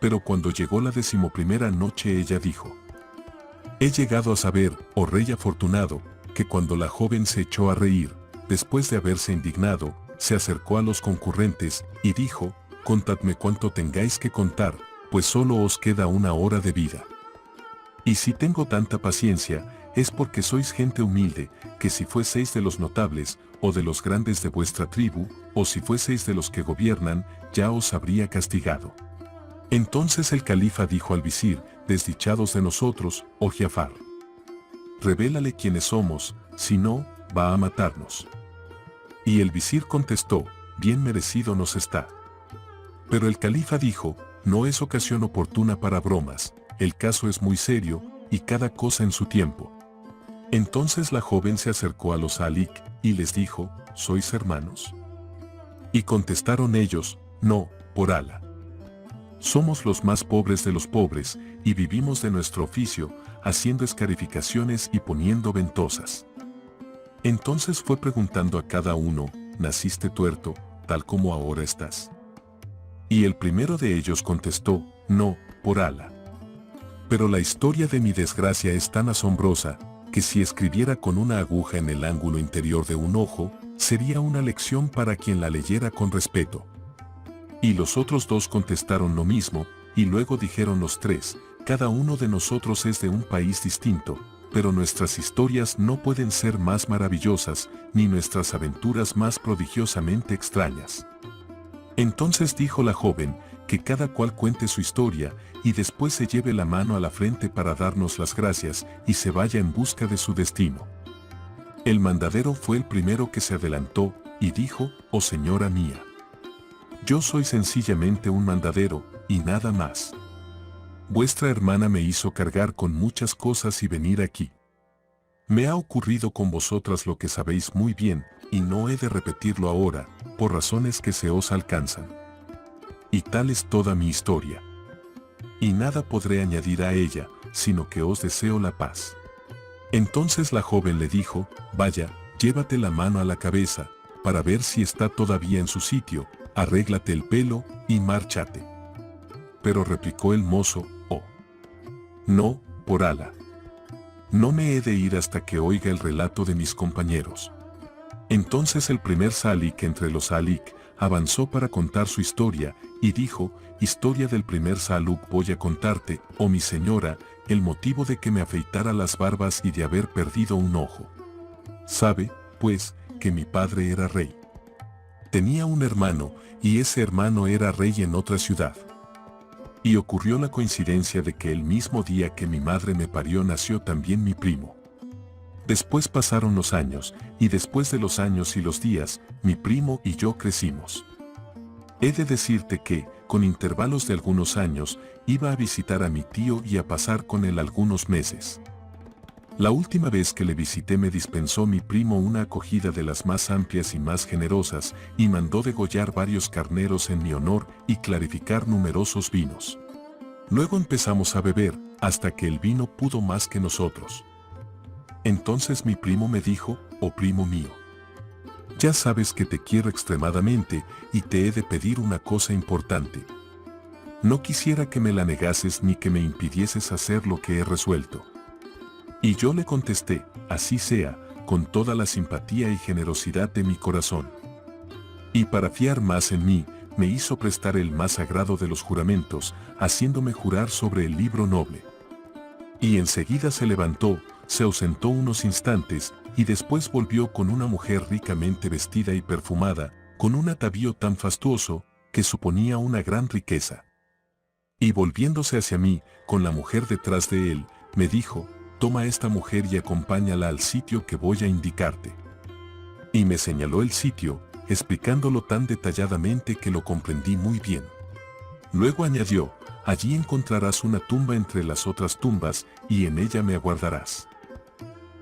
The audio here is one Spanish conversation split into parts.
Pero cuando llegó la 11ª noche ella dijo: he llegado a saber, oh rey afortunado, que cuando la joven se echó a reír, después de haberse indignado, se acercó a los concurrentes y dijo: contadme cuanto tengáis que contar, pues solo os queda 1 hora de vida. Y si tengo tanta paciencia, es porque sois gente humilde, que si fueseis de los notables, o de los grandes de vuestra tribu, o si fueseis de los que gobiernan, ya os habría castigado. Entonces el califa dijo al visir: desdichados de nosotros, oh Giafar. Revélale quiénes somos, si no, va a matarnos. Y el visir contestó: bien merecido nos está. Pero el califa dijo: no es ocasión oportuna para bromas, el caso es muy serio, y cada cosa en su tiempo. Entonces la joven se acercó a los Salik, y les dijo: ¿sois hermanos? Y contestaron ellos: no, por Alá. Somos los más pobres de los pobres, y vivimos de nuestro oficio, haciendo escarificaciones y poniendo ventosas. Entonces fue preguntando a cada uno: ¿naciste tuerto, tal como ahora estás? Y el primero de ellos contestó: no, por Alá. Pero la historia de mi desgracia es tan asombrosa, que si escribiera con una aguja en el ángulo interior de un ojo, sería una lección para quien la leyera con respeto. Y los otros 2 contestaron lo mismo, y luego dijeron los 3: cada uno de nosotros es de un país distinto, pero nuestras historias no pueden ser más maravillosas, ni nuestras aventuras más prodigiosamente extrañas. Entonces dijo la joven: que cada cual cuente su historia, y después se lleve la mano a la frente para darnos las gracias, y se vaya en busca de su destino. El mandadero fue el primero que se adelantó, y dijo: oh señora mía, yo soy sencillamente un mandadero, y nada más. Vuestra hermana me hizo cargar con muchas cosas y venir aquí. Me ha ocurrido con vosotras lo que sabéis muy bien, y no he de repetirlo ahora, por razones que se os alcanzan. Y tal es toda mi historia. Y nada podré añadir a ella, sino que os deseo la paz. Entonces la joven le dijo: vaya, llévate la mano a la cabeza, para ver si está todavía en su sitio, arréglate el pelo, y márchate. Pero replicó el mozo: oh, no, por Alá. No me he de ir hasta que oiga el relato de mis compañeros. Entonces el primer Salik entre los Salik avanzó para contar su historia, y dijo: historia del primer Saluk voy a contarte, oh mi señora, el motivo de que me afeitara las barbas y de haber perdido un ojo. Sabe, pues, que mi padre era rey. Tenía un hermano, y ese hermano era rey en otra ciudad. Y ocurrió la coincidencia de que el mismo día que mi madre me parió nació también mi primo. Después pasaron los años, y después de los años y los días, mi primo y yo crecimos. He de decirte que, con intervalos de algunos años, iba a visitar a mi tío y a pasar con él algunos meses. La última vez que le visité me dispensó mi primo una acogida de las más amplias y más generosas, y mandó degollar varios carneros en mi honor y clarificar numerosos vinos. Luego empezamos a beber, hasta que el vino pudo más que nosotros. Entonces mi primo me dijo: oh primo mío, ya sabes que te quiero extremadamente, y te he de pedir una cosa importante. No quisiera que me la negases ni que me impidieses hacer lo que he resuelto. Y yo le contesté: así sea, con toda la simpatía y generosidad de mi corazón. Y para fiar más en mí, me hizo prestar el más sagrado de los juramentos, haciéndome jurar sobre el libro noble. Y enseguida se levantó, se ausentó unos instantes, y después volvió con una mujer ricamente vestida y perfumada, con un atavío tan fastuoso, que suponía una gran riqueza. Y volviéndose hacia mí, con la mujer detrás de él, me dijo: toma esta mujer y acompáñala al sitio que voy a indicarte. Y me señaló el sitio, explicándolo tan detalladamente que lo comprendí muy bien. Luego añadió: allí encontrarás una tumba entre las otras tumbas, y en ella me aguardarás.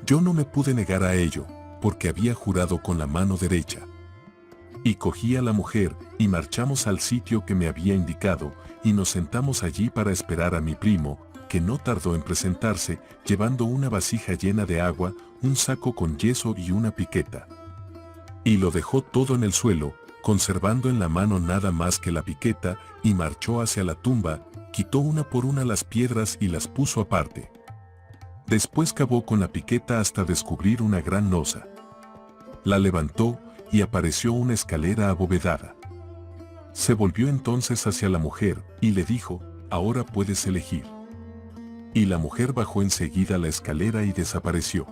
Yo no me pude negar a ello, porque había jurado con la mano derecha. Y cogí a la mujer, y marchamos al sitio que me había indicado, y nos sentamos allí para esperar a mi primo, que no tardó en presentarse, llevando una vasija llena de agua, un saco con yeso y una piqueta. Y lo dejó todo en el suelo, conservando en la mano nada más que la piqueta, y marchó hacia la tumba, quitó una por una las piedras y las puso aparte. Después cavó con la piqueta hasta descubrir una gran losa. La levantó y apareció una escalera abovedada. Se volvió entonces hacia la mujer y le dijo: ahora puedes elegir. Y la mujer bajó enseguida la escalera y desapareció.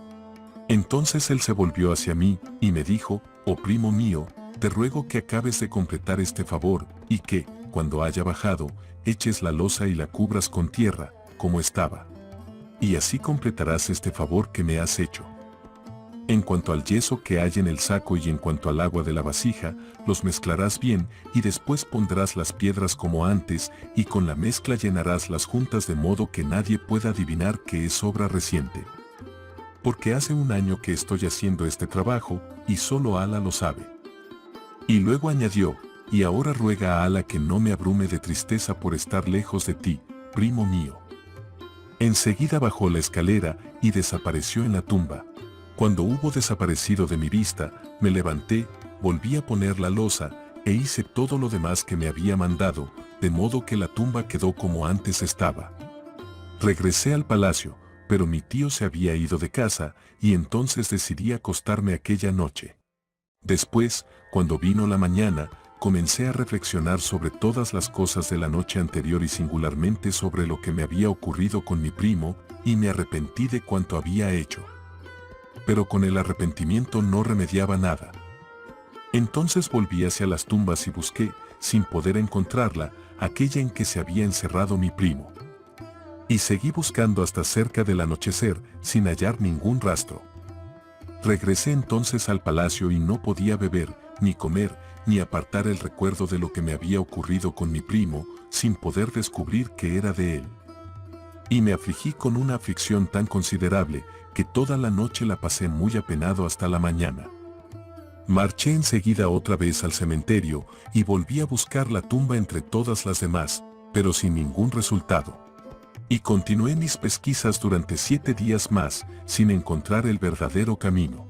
Entonces él se volvió hacia mí y me dijo: oh primo mío, te ruego que acabes de completar este favor, y que, cuando haya bajado, eches la losa y la cubras con tierra, como estaba. Y así completarás este favor que me has hecho. En cuanto al yeso que hay en el saco y en cuanto al agua de la vasija, los mezclarás bien, y después pondrás las piedras como antes, y con la mezcla llenarás las juntas de modo que nadie pueda adivinar que es obra reciente. Porque hace un año que estoy haciendo este trabajo, y solo Alá lo sabe. Y luego añadió: y ahora ruega a Alá que no me abrume de tristeza por estar lejos de ti, primo mío. Enseguida bajó la escalera y desapareció en la tumba. Cuando hubo desaparecido de mi vista, me levanté, volví a poner la losa, e hice todo lo demás que me había mandado, de modo que la tumba quedó como antes estaba. Regresé al palacio, pero mi tío se había ido de casa, y entonces decidí acostarme aquella noche. Después, cuando vino la mañana, comencé a reflexionar sobre todas las cosas de la noche anterior y singularmente sobre lo que me había ocurrido con mi primo, y me arrepentí de cuanto había hecho. Pero con el arrepentimiento no remediaba nada. Entonces volví hacia las tumbas y busqué, sin poder encontrarla, aquella en que se había encerrado mi primo. Y seguí buscando hasta cerca del anochecer, sin hallar ningún rastro. Regresé entonces al palacio y no podía beber, ni comer, ni apartar el recuerdo de lo que me había ocurrido con mi primo, sin poder descubrir que era de él. Y me afligí con una aflicción tan considerable, que toda la noche la pasé muy apenado hasta la mañana. Marché enseguida otra vez al cementerio, y volví a buscar la tumba entre todas las demás, pero sin ningún resultado. Y continué mis pesquisas durante 7 días más, sin encontrar el verdadero camino.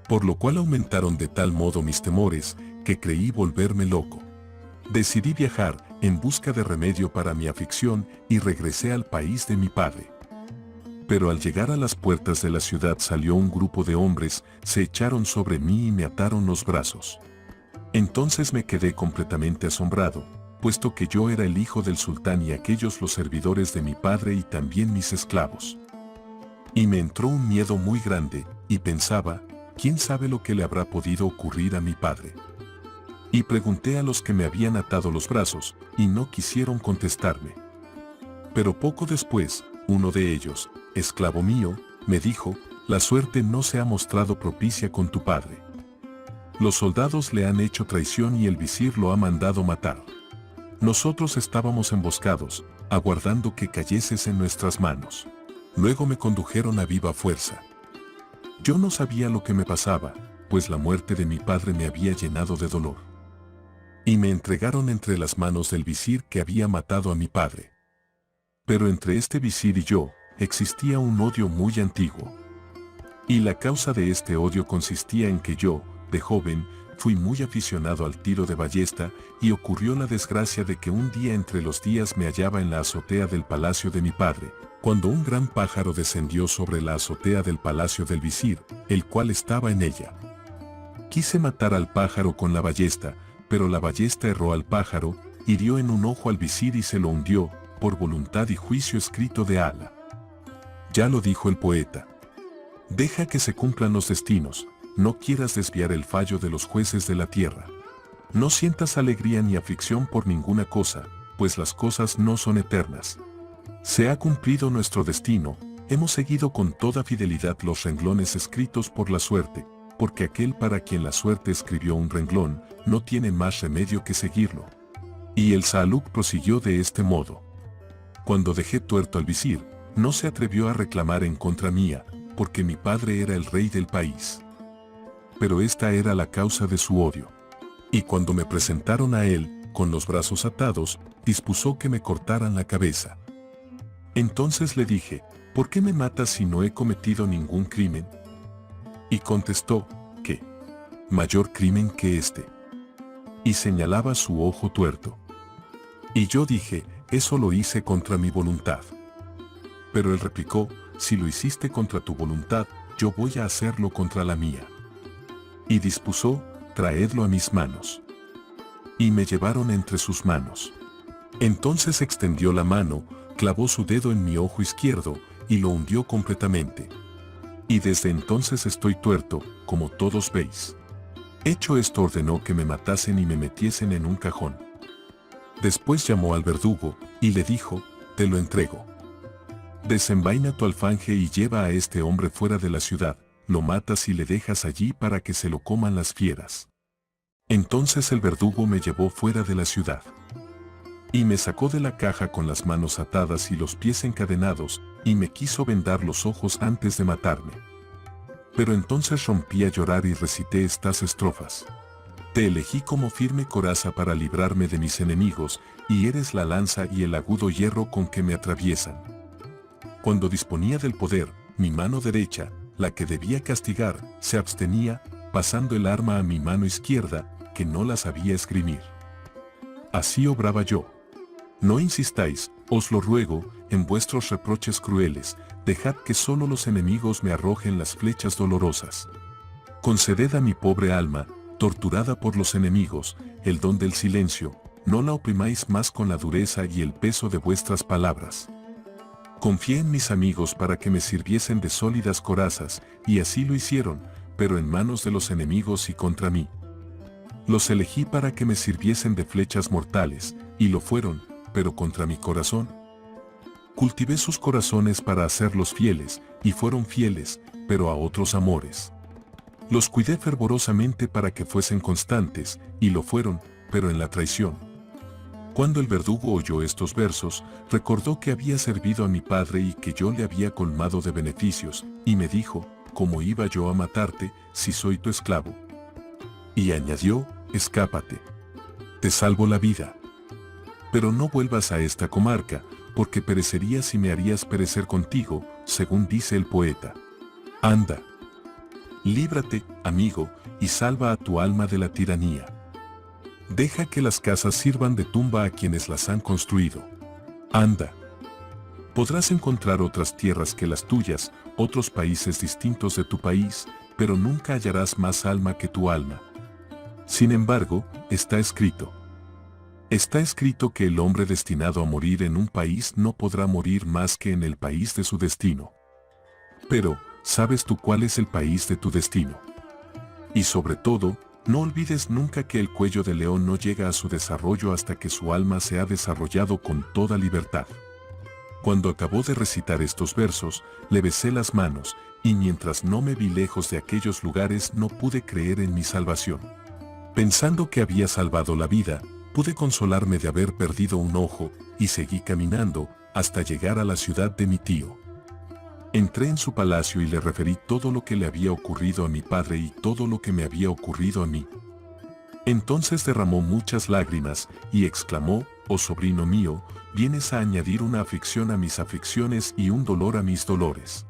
Por lo cual aumentaron de tal modo mis temores, que creí volverme loco. Decidí viajar, en busca de remedio para mi aflicción, y regresé al país de mi padre. Pero al llegar a las puertas de la ciudad salió un grupo de hombres, se echaron sobre mí y me ataron los brazos. Entonces me quedé completamente asombrado, puesto que yo era el hijo del sultán y aquellos los servidores de mi padre y también mis esclavos. Y me entró un miedo muy grande, y pensaba: ¿quién sabe lo que le habrá podido ocurrir a mi padre? Y pregunté a los que me habían atado los brazos, y no quisieron contestarme. Pero poco después, uno de ellos, esclavo mío, me dijo: la suerte no se ha mostrado propicia con tu padre. Los soldados le han hecho traición y el visir lo ha mandado matar. Nosotros estábamos emboscados, aguardando que cayeses en nuestras manos. Luego me condujeron a viva fuerza. Yo no sabía lo que me pasaba, pues la muerte de mi padre me había llenado de dolor. Y me entregaron entre las manos del visir que había matado a mi padre. Pero entre este visir y yo, existía un odio muy antiguo. Y la causa de este odio consistía en que yo, de joven, fui muy aficionado al tiro de ballesta, y ocurrió la desgracia de que un día entre los días me hallaba en la azotea del palacio de mi padre, cuando un gran pájaro descendió sobre la azotea del palacio del visir, el cual estaba en ella. Quise matar al pájaro con la ballesta, pero la ballesta erró al pájaro, hirió en un ojo al visir y se lo hundió, por voluntad y juicio escrito de Alá. Ya lo dijo el poeta: deja que se cumplan los destinos, no quieras desviar el fallo de los jueces de la tierra. No sientas alegría ni aflicción por ninguna cosa, pues las cosas no son eternas. Se ha cumplido nuestro destino, hemos seguido con toda fidelidad los renglones escritos por la suerte, porque aquel para quien la suerte escribió un renglón, no tiene más remedio que seguirlo. Y el Saaluk prosiguió de este modo: cuando dejé tuerto al visir, no se atrevió a reclamar en contra mía, porque mi padre era el rey del país. Pero esta era la causa de su odio. Y cuando me presentaron a él, con los brazos atados, dispuso que me cortaran la cabeza. Entonces le dije: ¿por qué me matas si no he cometido ningún crimen? Y contestó: ¿qué mayor crimen que este? y señalaba su ojo tuerto. Y yo dije, eso lo hice contra mi voluntad. Pero él replicó, si lo hiciste contra tu voluntad, yo voy a hacerlo contra la mía. Y dispuso, traedlo a mis manos. Y me llevaron entre sus manos. Entonces extendió la mano, clavó su dedo en mi ojo izquierdo, y lo hundió completamente. Y desde entonces estoy tuerto, como todos veis. Hecho esto ordenó que me matasen y me metiesen en un cajón. Después llamó al verdugo, y le dijo, te lo entrego. Desenvaina tu alfanje y lleva a este hombre fuera de la ciudad, lo matas y le dejas allí para que se lo coman las fieras. Entonces el verdugo me llevó fuera de la ciudad. Y me sacó de la caja con las manos atadas y los pies encadenados, y me quiso vendar los ojos antes de matarme. Pero entonces rompí a llorar y recité estas estrofas. Te elegí como firme coraza para librarme de mis enemigos, y eres la lanza y el agudo hierro con que me atraviesan. Cuando disponía del poder, mi mano derecha, la que debía castigar, se abstenía, pasando el arma a mi mano izquierda, que no la sabía esgrimir. Así obraba yo. No insistáis, os lo ruego, en vuestros reproches crueles, dejad que solo los enemigos me arrojen las flechas dolorosas. Conceded a mi pobre alma, torturada por los enemigos, el don del silencio, no la oprimáis más con la dureza y el peso de vuestras palabras. Confié en mis amigos para que me sirviesen de sólidas corazas, y así lo hicieron, pero en manos de los enemigos y contra mí. Los elegí para que me sirviesen de flechas mortales, y lo fueron, pero contra mi corazón. Cultivé sus corazones para hacerlos fieles, y fueron fieles, pero a otros amores. Los cuidé fervorosamente para que fuesen constantes, y lo fueron, pero en la traición. Cuando el verdugo oyó estos versos, recordó que había servido a mi padre y que yo le había colmado de beneficios, y me dijo, ¿cómo iba yo a matarte, si soy tu esclavo? Y añadió, escápate. Te salvo la vida. Pero no vuelvas a esta comarca, porque perecerías y me harías perecer contigo, según dice el poeta. Anda. Líbrate, amigo, y salva a tu alma de la tiranía. Deja que las casas sirvan de tumba a quienes las han construido. Anda. Podrás encontrar otras tierras que las tuyas, otros países distintos de tu país, pero nunca hallarás más alma que tu alma. Sin embargo, está escrito. Está escrito que el hombre destinado a morir en un país no podrá morir más que en el país de su destino. Pero, ¿sabes tú cuál es el país de tu destino? Y sobre todo, no olvides nunca que el cuello de león no llega a su desarrollo hasta que su alma se ha desarrollado con toda libertad. Cuando acabó de recitar estos versos, le besé las manos, y mientras no me vi lejos de aquellos lugares no pude creer en mi salvación. Pensando que había salvado la vida, pude consolarme de haber perdido un ojo, y seguí caminando, hasta llegar a la ciudad de mi tío. Entré en su palacio y le referí todo lo que le había ocurrido a mi padre y todo lo que me había ocurrido a mí. Entonces derramó muchas lágrimas, y exclamó, oh sobrino mío, vienes a añadir una aflicción a mis aflicciones y un dolor a mis dolores.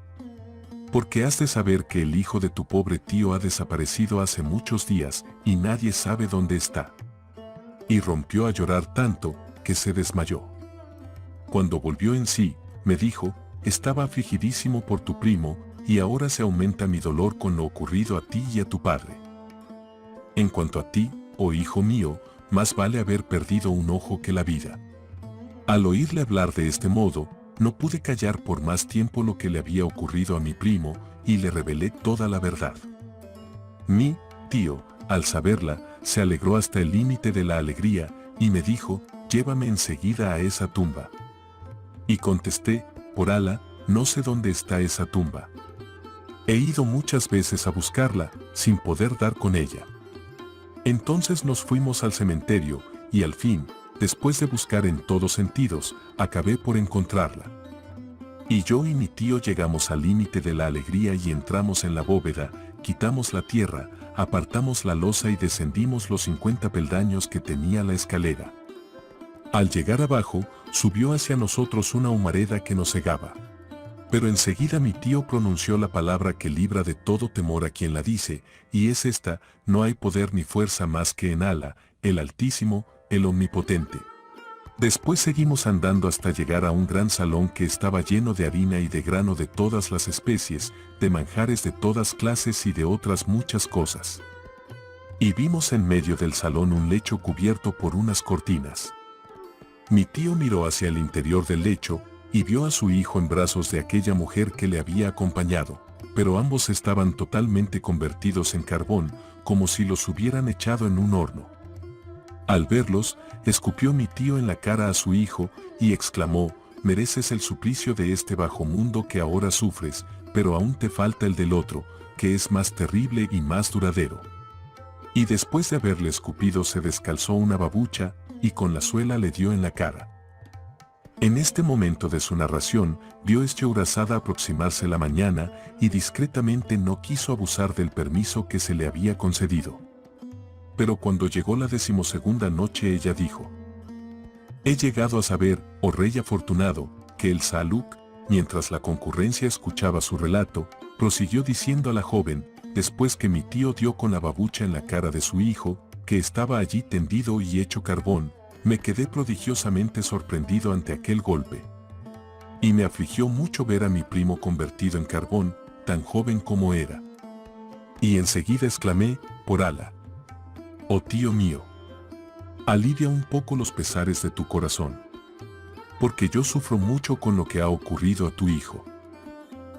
Porque has de saber que el hijo de tu pobre tío ha desaparecido hace muchos días, y nadie sabe dónde está. Y rompió a llorar tanto, que se desmayó. Cuando volvió en sí, me dijo, estaba afligidísimo por tu primo, y ahora se aumenta mi dolor con lo ocurrido a ti y a tu padre. En cuanto a ti, oh hijo mío, más vale haber perdido un ojo que la vida. Al oírle hablar de este modo, no pude callar por más tiempo lo que le había ocurrido a mi primo, y le revelé toda la verdad. Mi tío, al saberla, se alegró hasta el límite de la alegría, y me dijo, llévame enseguida a esa tumba. Y contesté, por Alá, no sé dónde está esa tumba. He ido muchas veces a buscarla, sin poder dar con ella. Entonces nos fuimos al cementerio, y al fin, después de buscar en todos sentidos, acabé por encontrarla. Y yo y mi tío llegamos al límite de la alegría y entramos en la bóveda, quitamos la tierra, apartamos la losa y descendimos los 50 peldaños que tenía la escalera. Al llegar abajo, subió hacia nosotros una humareda que nos cegaba. Pero enseguida mi tío pronunció la palabra que libra de todo temor a quien la dice, y es esta, no hay poder ni fuerza más que en Alá, el Altísimo, el Omnipotente. Después seguimos andando hasta llegar a un gran salón que estaba lleno de harina y de grano de todas las especies, de manjares de todas clases y de otras muchas cosas. Y vimos en medio del salón un lecho cubierto por unas cortinas. Mi tío miró hacia el interior del lecho y vio a su hijo en brazos de aquella mujer que le había acompañado, pero ambos estaban totalmente convertidos en carbón, como si los hubieran echado en un horno. Al verlos, escupió mi tío en la cara a su hijo y exclamó: «Mereces el suplicio de este bajo mundo que ahora sufres, pero aún te falta el del otro, que es más terrible y más duradero». Y después de haberle escupido se descalzó una babucha y con la suela le dio en la cara. En este momento de su narración, vio Eschaurasada aproximarse la mañana y discretamente no quiso abusar del permiso que se le había concedido. Pero cuando llegó la 12ª noche ella dijo: «He llegado a saber, oh rey afortunado, que el Saaluk», mientras la concurrencia escuchaba su relato, prosiguió diciendo a la joven, después que mi tío dio con la babucha en la cara de su hijo, que estaba allí tendido y hecho carbón, me quedé prodigiosamente sorprendido ante aquel golpe. Y me afligió mucho ver a mi primo convertido en carbón, tan joven como era. Y enseguida exclamé: «Por Alá, oh tío mío, alivia un poco los pesares de tu corazón, porque yo sufro mucho con lo que ha ocurrido a tu hijo.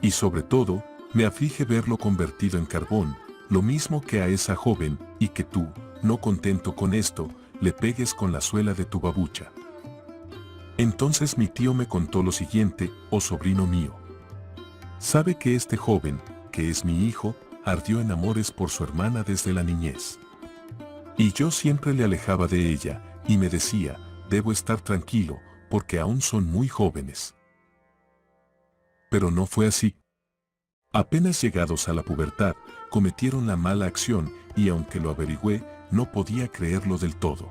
Y sobre todo, me aflige verlo convertido en carbón, lo mismo que a esa joven, y que tú, no contento con esto, le pegues con la suela de tu babucha». Entonces mi tío me contó lo siguiente: «Oh sobrino mío, sabe que este joven, que es mi hijo, ardió en amores por su hermana desde la niñez. Y yo siempre le alejaba de ella, y me decía: debo estar tranquilo, porque aún son muy jóvenes». Pero no fue así. Apenas llegados a la pubertad, cometieron la mala acción, y aunque lo averigüé, no podía creerlo del todo.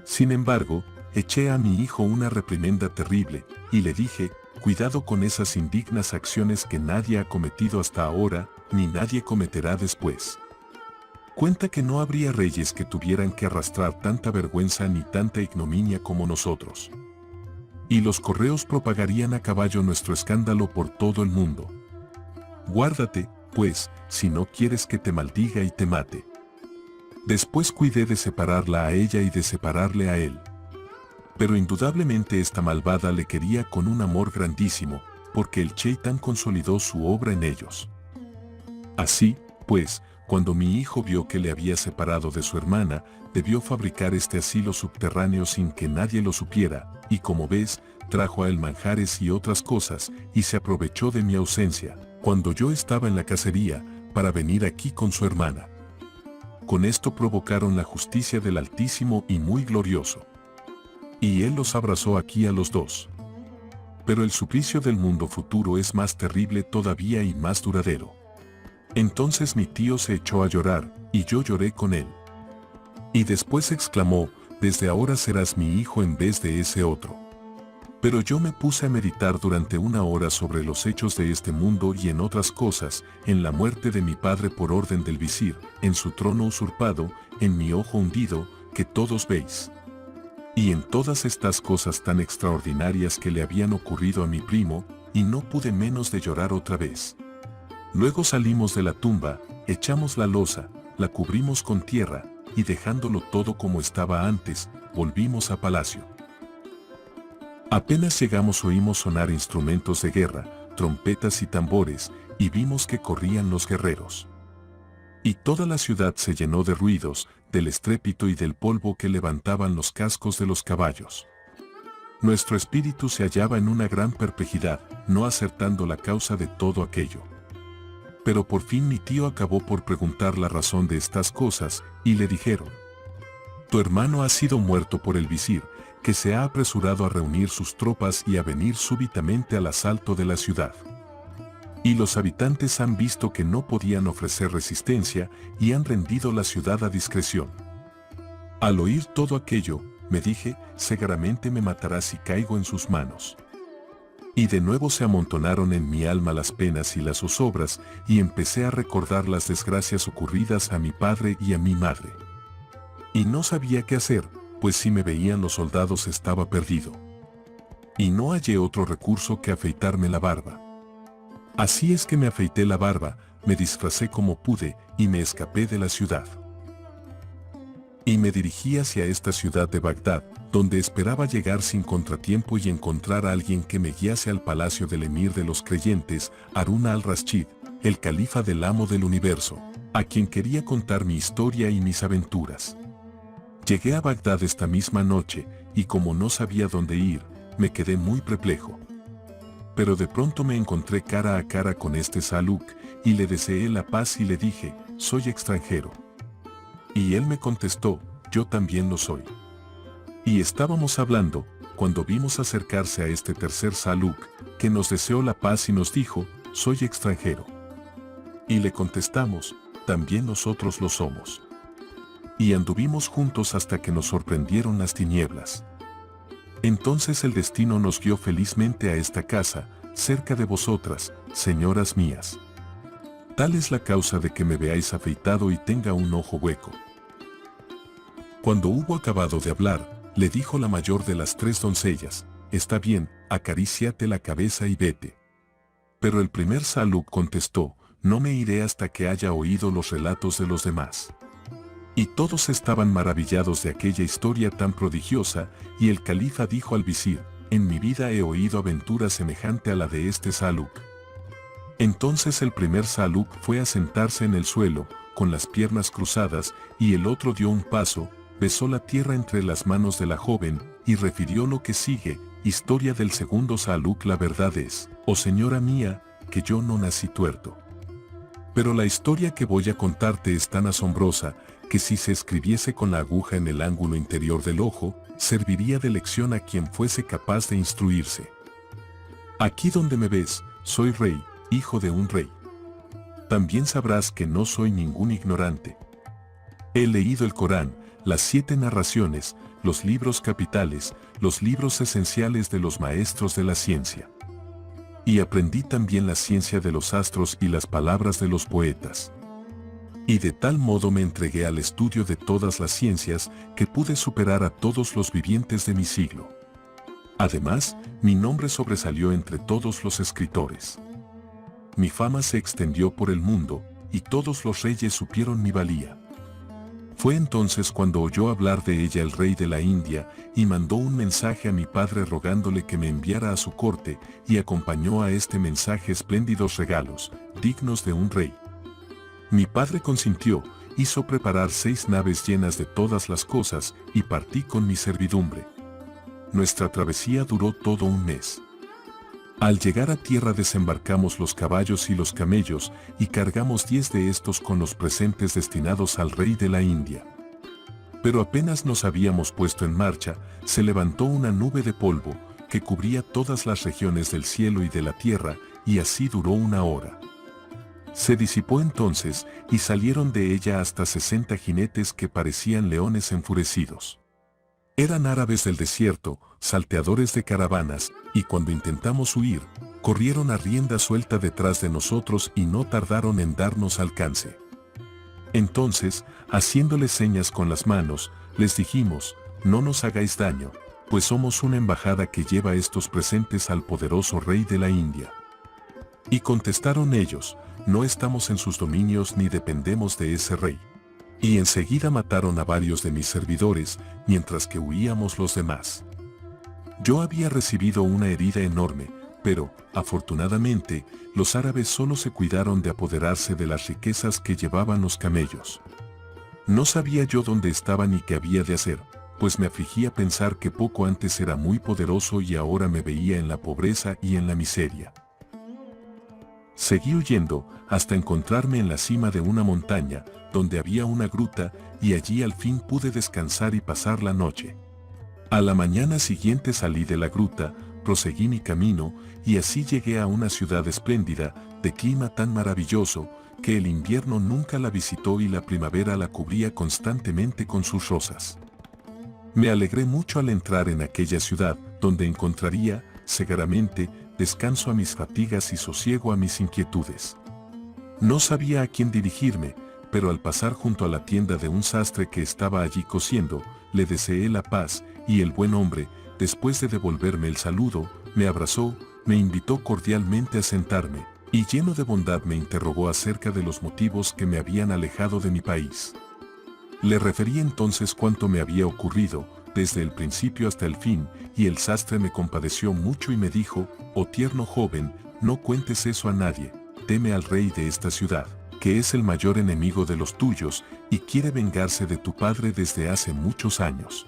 Sin embargo, eché a mi hijo una reprimenda terrible, y le dije: «Cuidado con esas indignas acciones que nadie ha cometido hasta ahora, ni nadie cometerá después. Cuenta que no habría reyes que tuvieran que arrastrar tanta vergüenza ni tanta ignominia como nosotros. Y los correos propagarían a caballo nuestro escándalo por todo el mundo. Guárdate, pues, si no quieres que te maldiga y te mate». Después cuidé de separarla a ella y de separarle a él. Pero indudablemente esta malvada le quería con un amor grandísimo, porque el Cheitán consolidó su obra en ellos. Así, pues, cuando mi hijo vio que le había separado de su hermana, debió fabricar este asilo subterráneo sin que nadie lo supiera, y como ves, trajo a él manjares y otras cosas, y se aprovechó de mi ausencia, cuando yo estaba en la cacería, para venir aquí con su hermana. Con esto provocaron la justicia del Altísimo y muy glorioso. Y él los abrazó aquí a los dos. Pero el suplicio del mundo futuro es más terrible todavía y más duradero. Entonces mi tío se echó a llorar, y yo lloré con él. Y después exclamó: «Desde ahora serás mi hijo en vez de ese otro». Pero yo me puse a meditar durante una hora sobre los hechos de este mundo y en otras cosas, en la muerte de mi padre por orden del visir, en su trono usurpado, en mi ojo hundido, que todos veis. Y en todas estas cosas tan extraordinarias que le habían ocurrido a mi primo, y no pude menos de llorar otra vez. Luego salimos de la tumba, echamos la losa, la cubrimos con tierra, y dejándolo todo como estaba antes, volvimos a palacio. Apenas llegamos oímos sonar instrumentos de guerra, trompetas y tambores, y vimos que corrían los guerreros. Y toda la ciudad se llenó de ruidos, del estrépito y del polvo que levantaban los cascos de los caballos. Nuestro espíritu se hallaba en una gran perplejidad, no acertando la causa de todo aquello. Pero por fin mi tío acabó por preguntar la razón de estas cosas, y le dijeron: «Tu hermano ha sido muerto por el visir, que se ha apresurado a reunir sus tropas y a venir súbitamente al asalto de la ciudad. Y los habitantes han visto que no podían ofrecer resistencia y han rendido la ciudad a discreción». Al oír todo aquello, me dije: «Seguramente me matará si caigo en sus manos». Y de nuevo se amontonaron en mi alma las penas y las zozobras, y empecé a recordar las desgracias ocurridas a mi padre y a mi madre. Y no sabía qué hacer, pues si me veían los soldados estaba perdido. Y no hallé otro recurso que afeitarme la barba. Así es que me afeité la barba, me disfracé como pude y me escapé de la ciudad. Y me dirigí hacia esta ciudad de Bagdad, donde esperaba llegar sin contratiempo y encontrar a alguien que me guiase al palacio del emir de los creyentes, Harun al-Rashid, el califa del amo del universo, a quien quería contar mi historia y mis aventuras. Llegué a Bagdad esta misma noche, y como no sabía dónde ir, me quedé muy perplejo. Pero de pronto me encontré cara a cara con este Saluk, y le deseé la paz y le dije, soy extranjero. Y él me contestó, yo también lo soy. Y estábamos hablando, cuando vimos acercarse a este tercer Saluk, que nos deseó la paz y nos dijo, soy extranjero. Y le contestamos, también nosotros lo somos. Y anduvimos juntos hasta que nos sorprendieron las tinieblas. Entonces el destino nos guió felizmente a esta casa, cerca de vosotras, señoras mías. Tal es la causa de que me veáis afeitado y tenga un ojo hueco. Cuando hubo acabado de hablar, le dijo la mayor de las tres doncellas, está bien, acaríciate la cabeza y vete. Pero el primer Saluk contestó, no me iré hasta que haya oído los relatos de los demás. Y todos estaban maravillados de aquella historia tan prodigiosa, y el califa dijo al visir, en mi vida he oído aventura semejante a la de este Saluk. Entonces el primer Saluk fue a sentarse en el suelo, con las piernas cruzadas, y el otro dio un paso, besó la tierra entre las manos de la joven, y refirió lo que sigue, historia del segundo Saluk. La verdad es, oh señora mía, que yo no nací tuerto. Pero la historia que voy a contarte es tan asombrosa, que si se escribiese con la aguja en el ángulo interior del ojo, serviría de lección a quien fuese capaz de instruirse. Aquí donde me ves, soy rey, hijo de un rey. También sabrás que no soy ningún ignorante. He leído el Corán, las 7 narraciones, los libros capitales, los libros esenciales de los maestros de la ciencia. Y aprendí también la ciencia de los astros y las palabras de los poetas. Y de tal modo me entregué al estudio de todas las ciencias que pude superar a todos los vivientes de mi siglo. Además, mi nombre sobresalió entre todos los escritores. Mi fama se extendió por el mundo, y todos los reyes supieron mi valía. Fue entonces cuando oyó hablar de ella el rey de la India, y mandó un mensaje a mi padre rogándole que me enviara a su corte, y acompañó a este mensaje espléndidos regalos, dignos de un rey. Mi padre consintió, hizo preparar 6 naves llenas de todas las cosas, y partí con mi servidumbre. Nuestra travesía duró todo un mes. Al llegar a tierra desembarcamos los caballos y los camellos, y cargamos 10 de estos con los presentes destinados al rey de la India. Pero apenas nos habíamos puesto en marcha, se levantó una nube de polvo, que cubría todas las regiones del cielo y de la tierra, y así duró 1 hora. Se disipó entonces, y salieron de ella hasta 60 jinetes que parecían leones enfurecidos. Eran árabes del desierto, salteadores de caravanas, y cuando intentamos huir, corrieron a rienda suelta detrás de nosotros y no tardaron en darnos alcance. Entonces, haciéndoles señas con las manos, les dijimos, no nos hagáis daño, pues somos una embajada que lleva estos presentes al poderoso rey de la India. Y contestaron ellos, no estamos en sus dominios ni dependemos de ese rey. Y enseguida mataron a varios de mis servidores, mientras que huíamos los demás. Yo había recibido una herida enorme, pero, afortunadamente, los árabes solo se cuidaron de apoderarse de las riquezas que llevaban los camellos. No sabía yo dónde estaba ni qué había de hacer, pues me afligía pensar que poco antes era muy poderoso y ahora me veía en la pobreza y en la miseria. Seguí huyendo, hasta encontrarme en la cima de una montaña, donde había una gruta, y allí al fin pude descansar y pasar la noche. A la mañana siguiente salí de la gruta, proseguí mi camino, y así llegué a una ciudad espléndida, de clima tan maravilloso, que el invierno nunca la visitó y la primavera la cubría constantemente con sus rosas. Me alegré mucho al entrar en aquella ciudad, donde encontraría, seguramente, descanso a mis fatigas y sosiego a mis inquietudes. No sabía a quién dirigirme, pero al pasar junto a la tienda de un sastre que estaba allí cosiendo, le deseé la paz, y el buen hombre, después de devolverme el saludo, me abrazó, me invitó cordialmente a sentarme, y lleno de bondad me interrogó acerca de los motivos que me habían alejado de mi país. Le referí entonces cuánto me había ocurrido, desde el principio hasta el fin, y el sastre me compadeció mucho y me dijo: «Oh tierno joven, no cuentes eso a nadie, teme al rey de esta ciudad, que es el mayor enemigo de los tuyos, y quiere vengarse de tu padre desde hace muchos años».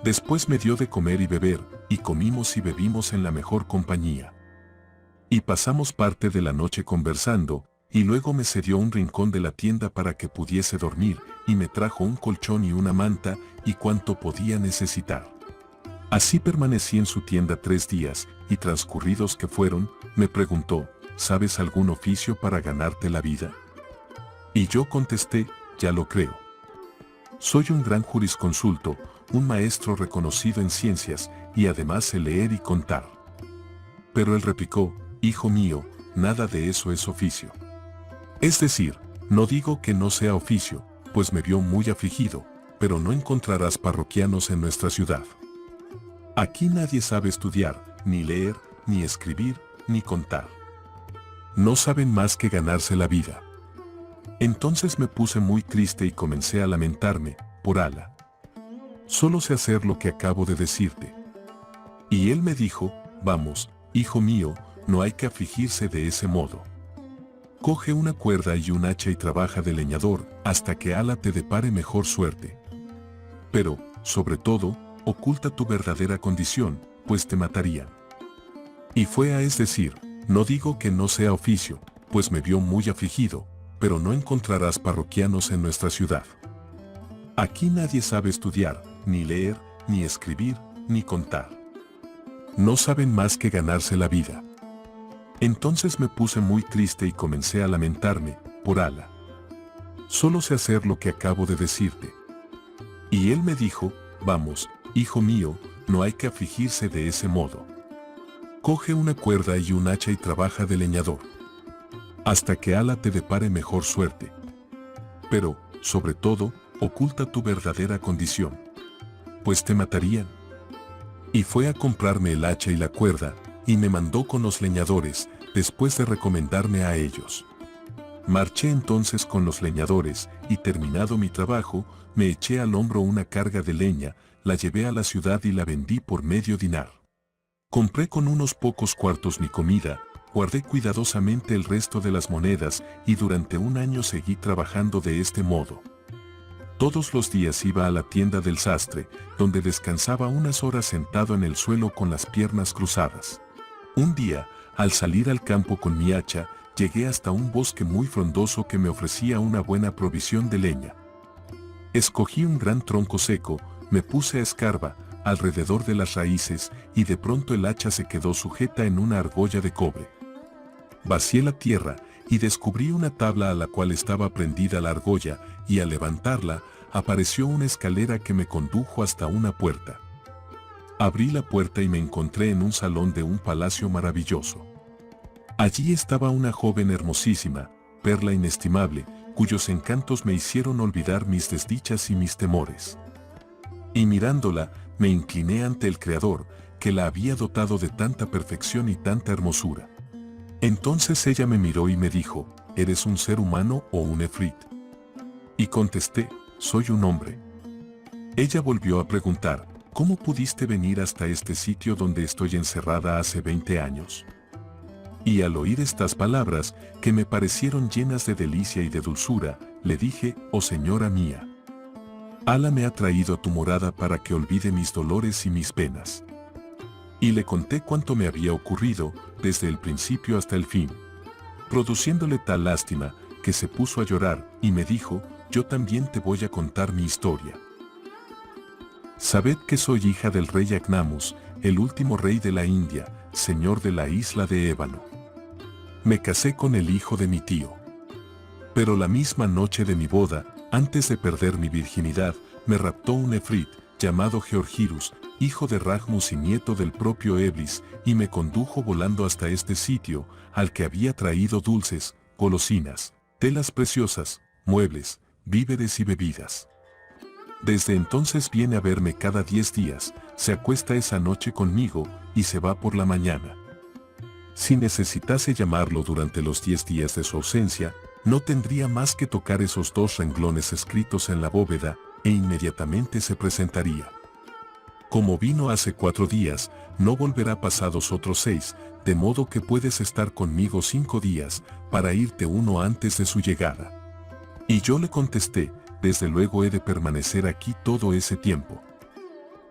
Después me dio de comer y beber, y comimos y bebimos en la mejor compañía. Y pasamos parte de la noche conversando, y luego me cedió un rincón de la tienda para que pudiese dormir, y me trajo un colchón y una manta, y cuanto podía necesitar. Así permanecí en su tienda 3 días, y transcurridos que fueron, me preguntó: «¿Sabes algún oficio para ganarte la vida?». Y yo contesté: «Ya lo creo. Soy un gran jurisconsulto, un maestro reconocido en ciencias, y además sé leer y contar». Pero él replicó: «Hijo mío, nada de eso es oficio. Es decir, no digo que no sea oficio, pues me vio muy afligido, pero no encontrarás parroquianos en nuestra ciudad. Aquí nadie sabe estudiar, ni leer, ni escribir, ni contar. No saben más que ganarse la vida». Entonces me puse muy triste y comencé a lamentarme: «Por Alá, solo sé hacer lo que acabo de decirte». Y él me dijo: «Vamos, hijo mío, no hay que afligirse de ese modo. Coge una cuerda y un hacha y trabaja de leñador hasta que Alá te depare mejor suerte. Pero, sobre todo, oculta tu verdadera condición, pues te matarían». Y fue es decir, no digo que no sea oficio, pues me vio muy afligido, pero no encontrarás parroquianos en nuestra ciudad. Aquí nadie sabe estudiar, ni leer, ni escribir, ni contar. No saben más que ganarse la vida». Entonces me puse muy triste y comencé a lamentarme: «Por Alá, solo sé hacer lo que acabo de decirte». Y él me dijo: «Vamos, hijo mío, no hay que afligirse de ese modo. Coge una cuerda y un hacha y trabaja de leñador hasta que Alá te depare mejor suerte. Pero, sobre todo, oculta tu verdadera condición, pues te matarían». Y fue a comprarme el hacha y la cuerda, y me mandó con los leñadores, después de recomendarme a ellos. Marché entonces con los leñadores, y terminado mi trabajo, me eché al hombro una carga de leña, la llevé a la ciudad y la vendí por medio dinar. Compré con unos pocos cuartos mi comida, guardé cuidadosamente el resto de las monedas, y durante 1 año seguí trabajando de este modo. Todos los días iba a la tienda del sastre, donde descansaba unas horas sentado en el suelo con las piernas cruzadas. Un día, al salir al campo con mi hacha, llegué hasta un bosque muy frondoso que me ofrecía una buena provisión de leña. Escogí un gran tronco seco, me puse a escarbar alrededor de las raíces, y de pronto el hacha se quedó sujeta en una argolla de cobre. Vacié la tierra, y descubrí una tabla a la cual estaba prendida la argolla, y al levantarla, apareció una escalera que me condujo hasta una puerta. Abrí la puerta y me encontré en un salón de un palacio maravilloso. Allí estaba una joven hermosísima, perla inestimable, cuyos encantos me hicieron olvidar mis desdichas y mis temores. Y mirándola, me incliné ante el Creador, que la había dotado de tanta perfección y tanta hermosura. Entonces ella me miró y me dijo: «¿Eres un ser humano o un efrit?». Y contesté: «Soy un hombre». Ella volvió a preguntar: «¿Cómo pudiste venir hasta este sitio donde estoy encerrada hace 20 años?». Y al oír estas palabras, que me parecieron llenas de delicia y de dulzura, le dije: «Oh señora mía, Alá me ha traído a tu morada para que olvide mis dolores y mis penas». Y le conté cuánto me había ocurrido, desde el principio hasta el fin, produciéndole tal lástima, que se puso a llorar, y me dijo: «Yo también te voy a contar mi historia. Sabed que soy hija del rey Agnamus, el último rey de la India, señor de la isla de Ébano. Me casé con el hijo de mi tío. Pero la misma noche de mi boda, antes de perder mi virginidad, me raptó un efrit, llamado Georgirus, hijo de Rajmus y nieto del propio Eblis, y me condujo volando hasta este sitio, al que había traído dulces, golosinas, telas preciosas, muebles, víveres y bebidas. Desde entonces viene a verme cada 10 días, se acuesta esa noche conmigo y se va por la mañana. Si necesitase llamarlo durante los 10 días de su ausencia, no tendría más que tocar esos 2 renglones escritos en la bóveda e inmediatamente se presentaría. Como vino hace 4 días, no volverá pasados otros 6, de modo que puedes estar conmigo 5 días, para irte uno antes de su llegada. Y yo le contesté, desde luego he de permanecer aquí todo ese tiempo.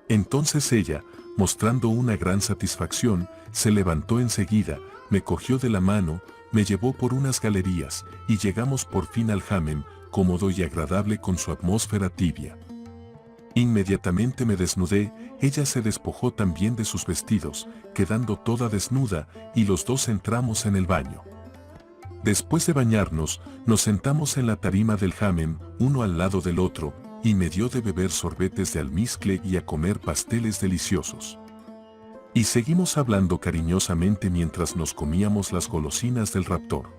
Entonces ella, mostrando una gran satisfacción, se levantó enseguida, me cogió de la mano, me llevó por unas galerías, y llegamos por fin al Hammam, cómodo y agradable con su atmósfera tibia. Inmediatamente me desnudé, ella se despojó también de sus vestidos, quedando toda desnuda, y los dos entramos en el baño. Después de bañarnos, nos sentamos en la tarima del Hammam, uno al lado del otro, y me dio de beber sorbetes de almizcle y a comer pasteles deliciosos. Y seguimos hablando cariñosamente mientras nos comíamos las golosinas del raptor.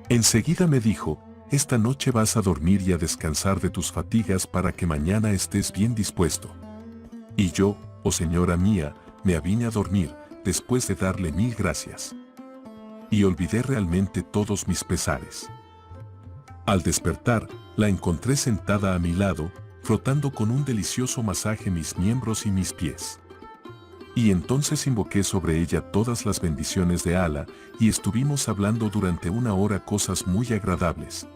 Enseguida me dijo, esta noche vas a dormir y a descansar de tus fatigas para que mañana estés bien dispuesto. Y yo, oh señora mía, me avine a dormir, después de darle 1000 gracias. Y olvidé realmente todos mis pesares. Al despertar, la encontré sentada a mi lado, frotando con un delicioso masaje mis miembros y mis pies. Y entonces invoqué sobre ella todas las bendiciones de Alá, y estuvimos hablando durante 1 hora cosas muy agradables.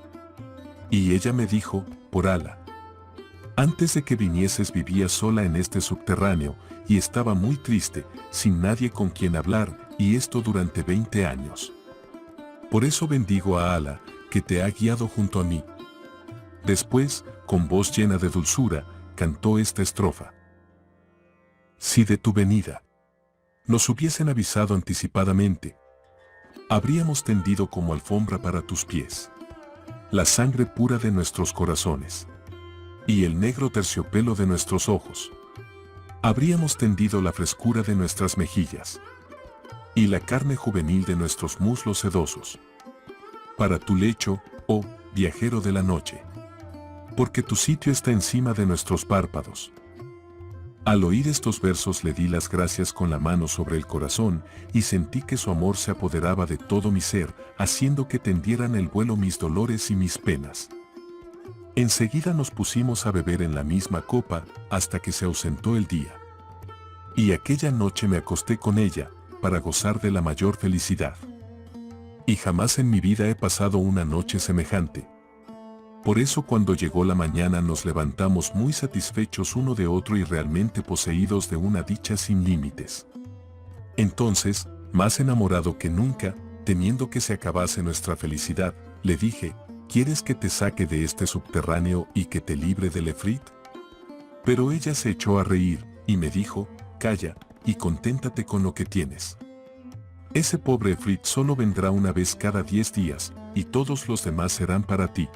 Y ella me dijo, por Alá. Antes de que vinieses vivía sola en este subterráneo, y estaba muy triste, sin nadie con quien hablar, y esto durante 20 años. Por eso bendigo a Alá, que te ha guiado junto a mí. Después, con voz llena de dulzura, cantó esta estrofa. Si de tu venida nos hubiesen avisado anticipadamente, habríamos tendido como alfombra para tus pies la sangre pura de nuestros corazones y el negro terciopelo de nuestros ojos. Habríamos tendido la frescura de nuestras mejillas y la carne juvenil de nuestros muslos sedosos para tu lecho, oh viajero de la noche, porque tu sitio está encima de nuestros párpados. Al oír estos versos le di las gracias con la mano sobre el corazón y sentí que su amor se apoderaba de todo mi ser, haciendo que tendieran el vuelo mis dolores y mis penas. Enseguida nos pusimos a beber en la misma copa hasta que se ausentó el día. Y aquella noche me acosté con ella para gozar de la mayor felicidad. Y jamás en mi vida he pasado una noche semejante. Por eso cuando llegó la mañana nos levantamos muy satisfechos uno de otro y realmente poseídos de una dicha sin límites. Entonces, más enamorado que nunca, temiendo que se acabase nuestra felicidad, le dije, ¿quieres que te saque de este subterráneo y que te libre del efrit? Pero ella se echó a reír, y me dijo, calla, y conténtate con lo que tienes. Ese pobre efrit solo vendrá una vez cada 10 días, y todos los demás serán para ti.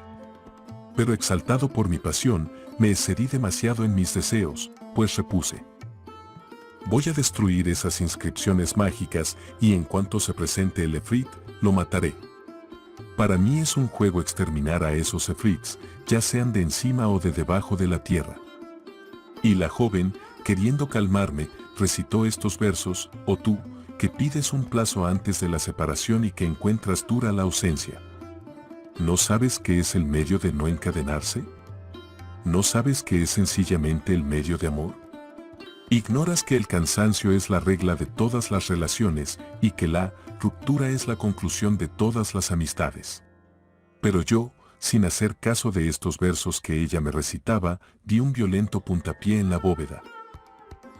Pero exaltado por mi pasión, me excedí demasiado en mis deseos, pues repuse. Voy a destruir esas inscripciones mágicas y en cuanto se presente el efrit, lo mataré. Para mí es un juego exterminar a esos efrits, ya sean de encima o de debajo de la tierra. Y la joven, queriendo calmarme, recitó estos versos, oh tú, que pides un plazo antes de la separación y que encuentras dura la ausencia. ¿No sabes qué es el medio de no encadenarse? ¿No sabes qué es sencillamente el medio de amor? ¿Ignoras que el cansancio es la regla de todas las relaciones y que la ruptura es la conclusión de todas las amistades? Pero yo, sin hacer caso de estos versos que ella me recitaba, di un violento puntapié en la bóveda.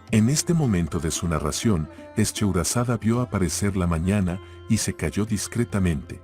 En este momento de su narración, Scheherazade vio aparecer la mañana y se calló discretamente.